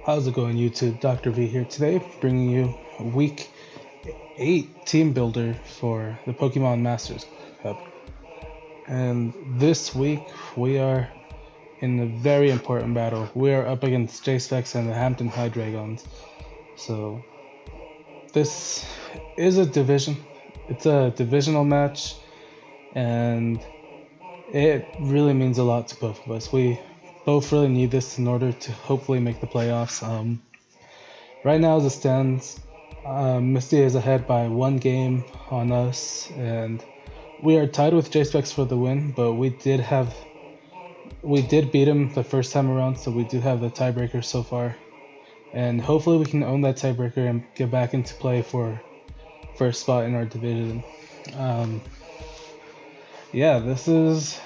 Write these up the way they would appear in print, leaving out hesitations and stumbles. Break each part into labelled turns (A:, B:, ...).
A: How's it going, YouTube? Dr. V here today, bringing you week 8 team builder for the Pokemon Masters Cup. And this week we are in a very important battle. We are up against Jspecks and the Hampden Hydreigons. So this is a division. It's a divisional match, and it really means a lot to both of us. We both really need this in order to hopefully make the playoffs. Right now, as it stands, Misty is ahead by 1 game on us, and we are tied with Jspecks for the win. But we did beat him the first time around, so we do have the tiebreaker so far, and hopefully we can own that tiebreaker and get back into play for first spot in our division. Yeah, this is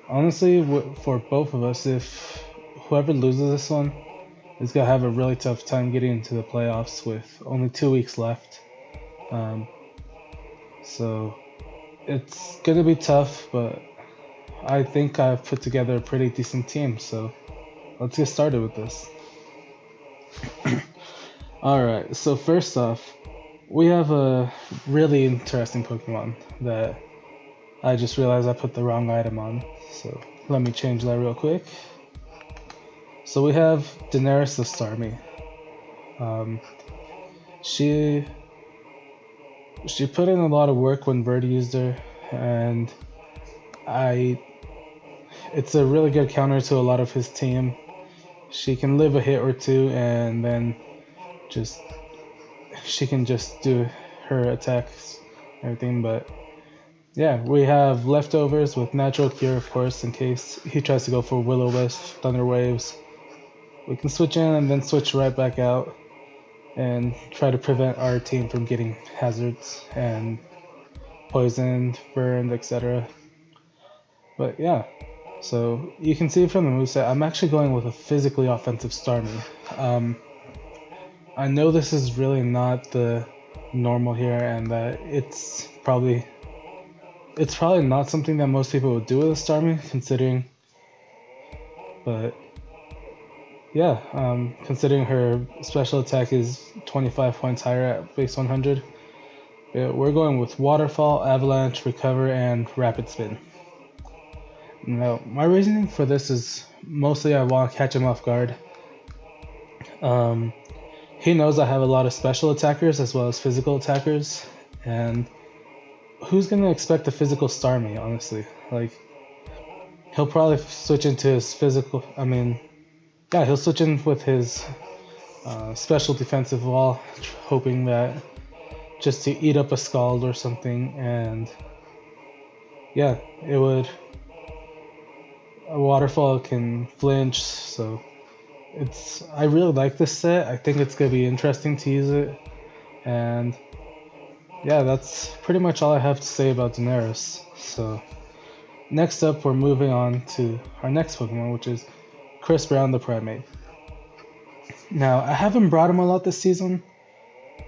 A: honestly for both of us. If whoever loses this one is gonna have a really tough time getting into the playoffs with only 2 weeks left. So it's gonna be tough, but I think I've put together a pretty decent team. So let's get started with this. Alright, so first off, we have a really interesting Pokemon that I just realized I put the wrong item on. So let me change that real quick. So we have Daenerys the Starmie. She put in a lot of work when Verd used her, and it's a really good counter to a lot of his team. She can live a hit or two, and then she can just do her attacks and everything. But yeah, we have leftovers with Natural Cure, of course, in case he tries to go for Will-O-Wisp, Thunder Waves. We can switch in and then switch right back out and try to prevent our team from getting hazards and poisoned, burned, etc. But yeah, so you can see from the moveset, I'm actually going with a physically offensive Starmie. I know this is really not the normal here, and that it's probably not something that most people would do with a Starmie, considering her special attack is 25 points higher at base 100. Yeah, we're going with Waterfall, Avalanche, Recover, and Rapid Spin. Now, my reasoning for this is mostly I want to catch him off guard. He knows I have a lot of special attackers as well as physical attackers, and who's going to expect a physical Starmie, honestly? Like, he'll probably switch into his physical, he'll switch in with his special defensive wall, hoping that just to eat up a Scald or something, and yeah, a Waterfall can flinch, so I really like this set. I think it's going to be interesting to use it, and yeah, that's pretty much all I have to say about Daenerys. So next up, we're moving on to our next Pokemon, which is Chris Brown the Primate. Now, I haven't brought him a lot this season,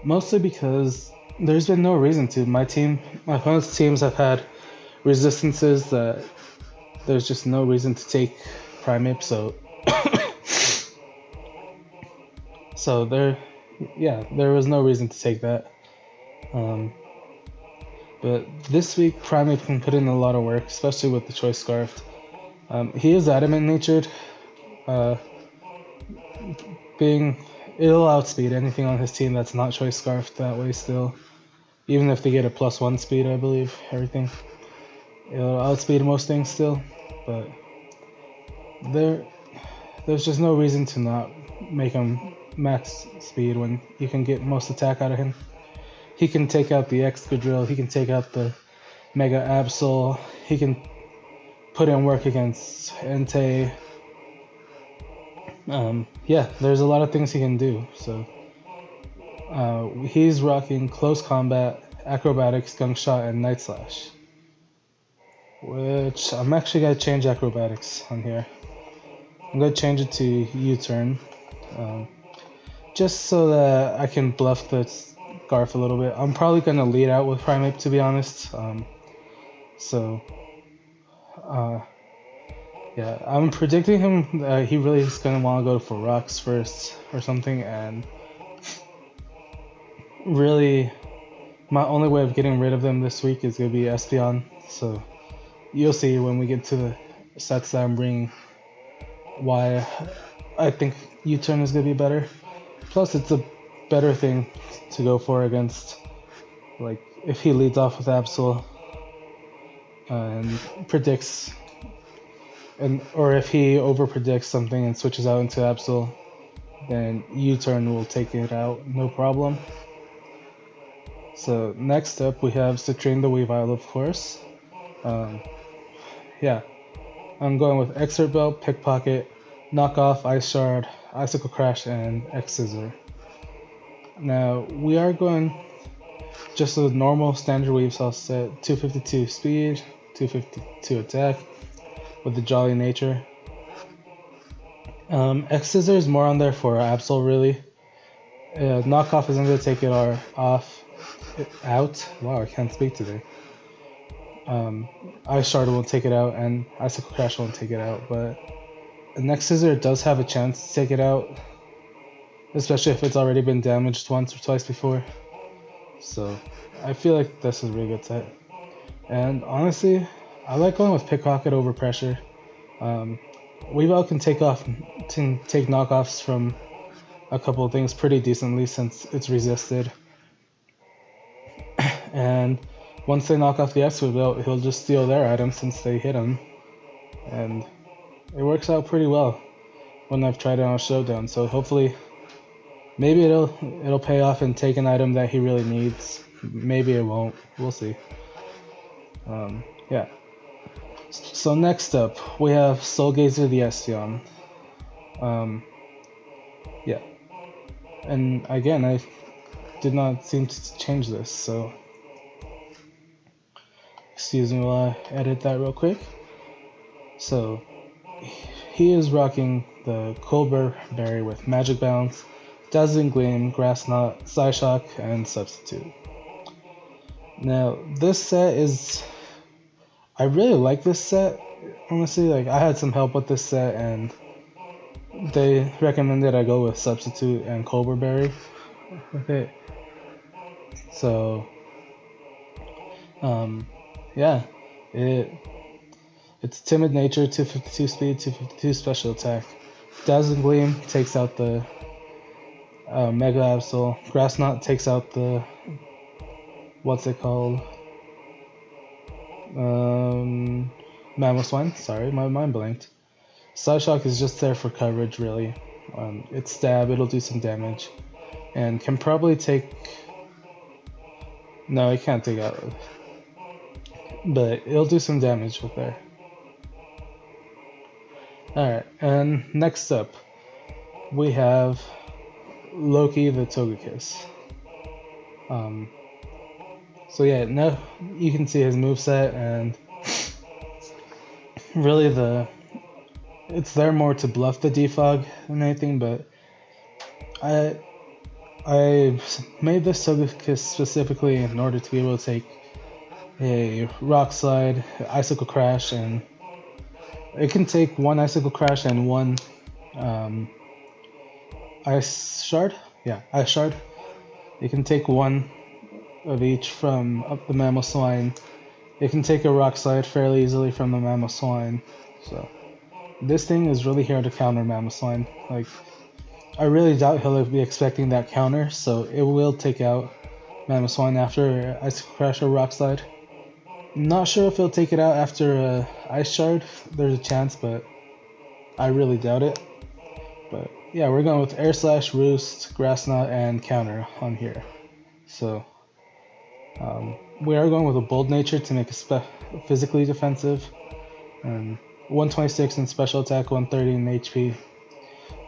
A: mostly because there's been no reason to. My opponent's teams have had resistances that there's just no reason to take Primate, so there was no reason to take that. But this week, Primate can put in a lot of work, especially with the Choice Scarf. He is adamant natured, it'll outspeed anything on his team that's not Choice Scarf that way still. Even if they get a +1 speed, I believe, everything. It'll outspeed most things still, but there's just no reason to not make him max speed when you can get most attack out of him. He can take out the Excadrill, he can take out the Mega Absol, he can put in work against Entei. There's a lot of things he can do. So he's rocking Close Combat, Acrobatics, Gunk Shot, and Night Slash, which I'm actually going to change Acrobatics on here. I'm going to change it to U-Turn, just so that I can bluff the Scarf a little bit. I'm probably going to lead out with Primate, to be honest. Yeah, I'm predicting him. He really is gonna want to go for rocks first or something, and really, my only way of getting rid of them this week is gonna be Espeon. So you'll see when we get to the sets that I'm bringing why I think U-turn is gonna be better. Plus, it's a better thing to go for against, like, if he leads off with Absol and predicts, or if he over predicts something and switches out into Absol, then U-turn will take it out, no problem. So next up we have Citrine the Weavile, of course. Yeah, I'm going with Excerpt Belt, Pickpocket, Knockoff, Ice Shard, Icicle Crash, and X-Scissor. Now we are going just a normal standard weave saw set, 252 speed, 252 attack, with the Jolly nature. X-Scissor is more on there for Absol, really. Knockoff isn't going to take it out. Wow, I can't speak today. Ice Shard won't take it out, and Icicle Crash won't take it out, but X-Scissor does have a chance to take it out, especially if it's already been damaged once or twice before. So I feel like this is a really good set. And honestly, I like going with Pickpocket over Pressure. Weavile can take knockoffs from a couple of things pretty decently since it's resisted. And once they knock off the X-Weavile, he'll just steal their items since they hit him. And it works out pretty well when I've tried it on a showdown. So hopefully, maybe it'll pay off and take an item that he really needs. Maybe it won't. We'll see. Yeah. So next up, we have Soul Gazer the Espeon. Yeah. And again, I did not seem to change this, so excuse me while I edit that real quick. So he is rocking the Colbur Berry with Magic Bounce, Dazzling Gleam, Grass Knot, Psyshock, and Substitute. Now this set is, I really like this set. Honestly, like I had some help with this set, and they recommended I go with Substitute and Colbur Berry with it. So, yeah, it's Timid Nature, 252 speed, 252 special attack. Dazzling Gleam takes out the Mega Absol. Grass Knot takes out the, what's it called? Mamoswine. Sorry, my mind blanked. Psyshock is just there for coverage, really. It's stab, it'll do some damage, and can probably take. No, it can't take out, but it'll do some damage with there. Alright, and next up, we have Loki the Togekiss. So yeah, now you can see his moveset, and really it's there more to bluff the defog than anything, but I made this Togekiss specifically in order to be able to take a Rock Slide, Icicle Crash, and it can take one Icicle Crash and one Ice Shard. Yeah, Ice Shard. It can take one of each from up the Mamoswine. It can take a Rock Slide fairly easily from the Mamoswine. So this thing is really here to counter Mamoswine. Like, I really doubt he'll be expecting that counter, so it will take out Mamoswine after Icicle Crash or Rock Slide. Not sure if he'll take it out after Ice Shard. There's a chance, but I really doubt it. But yeah, we're going with Air Slash, Roost, Grass Knot, and Counter on here. So we are going with a Bold Nature to make it physically defensive. 126 in special attack, 130 in HP.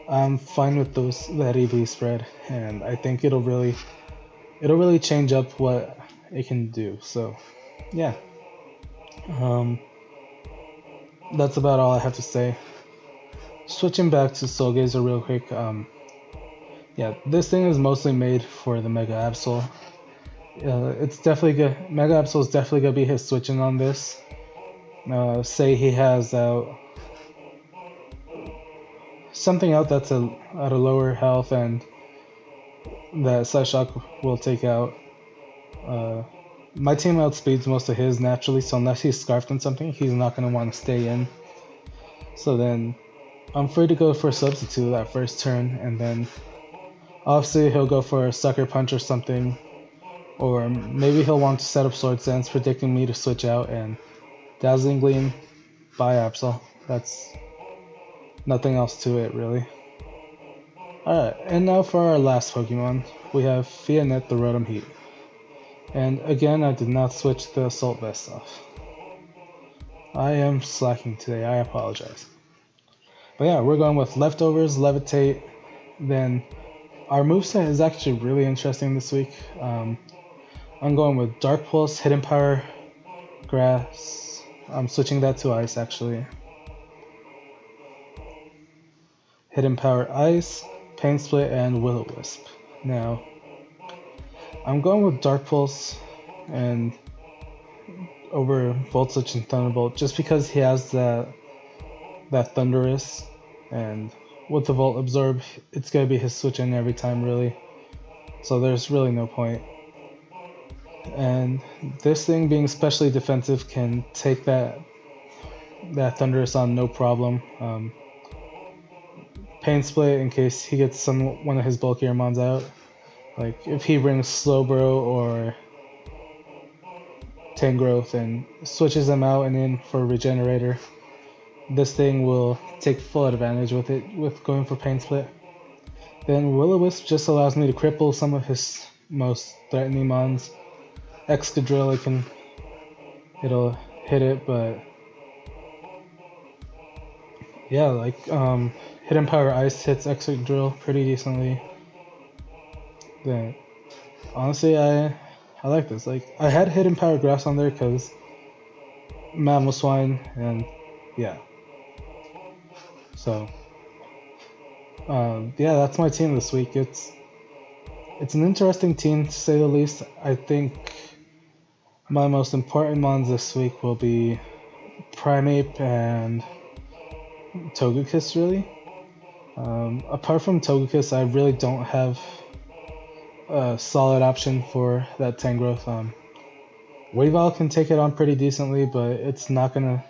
A: I'm fine with that EV spread, and I think it'll really change up what it can do. So yeah. That's about all I have to say. Switching back to Soul Gazer real quick. Yeah, this thing is mostly made for the Mega Absol. It's definitely good. Mega Absol is definitely gonna be his switching on this. Say he has out something out that's at a lower health and that Side Shock will take out. My team outspeeds most of his naturally, so unless he's scarfed on something, he's not going to want to stay in. So then I'm free to go for a substitute that first turn, and then obviously he'll go for a Sucker Punch or something, or maybe he'll want to set up Sword Dance, predicting me to switch out, and Dazzling Gleam by Absol. That's nothing else to it, really. Alright, and now for our last Pokemon, we have Fianet the Rotom Heat. And again, I did not switch the Assault Vest off. I am slacking today, I apologize. But yeah, we're going with Leftovers, Levitate, then our moveset is actually really interesting this week. I'm going with Dark Pulse, Hidden Power, Grass. I'm switching that to Ice actually. Hidden Power Ice, Pain Split, and Will-O-Wisp. Now, I'm going with Dark Pulse and over Volt Switch and Thunderbolt just because he has that Thunderous, and with the Volt Absorb, it's going to be his switch in every time really. So there's really no point. And this thing being especially defensive can take that Thunderous on no problem. Pain Split in case he gets one of his bulkier mons out. Like if he brings Slowbro or Tangrowth and switches them out and in for Regenerator, this thing will take full advantage with going for Pain Split. Then Will-O-Wisp just allows me to cripple some of his most threatening mons. Excadrill, it'll hit it, but yeah, like Hidden Power Ice hits Excadrill pretty decently. Then honestly, I like this. Like I had Hidden Power Grass on there because Mamoswine, and yeah. So yeah, that's my team this week. It's an interesting team to say the least. I think my most important mons this week will be Primeape and Togekiss, really. Apart from Togekiss, I really don't have a solid option for that Tangrowth. Weavile can take it on pretty decently, but it's not gonna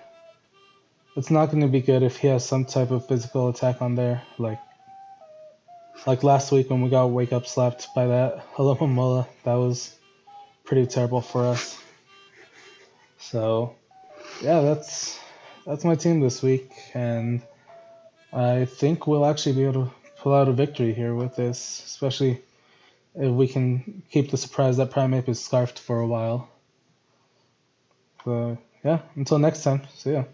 A: be good if he has some type of physical attack on there, like last week when we got Wake Up slapped by that Alomomola. That was pretty terrible for us. So yeah, that's my team this week, and I think we'll actually be able to pull out a victory here with this, especially if we can keep the surprise that Primeape is scarfed for a while. So yeah, until next time, see ya.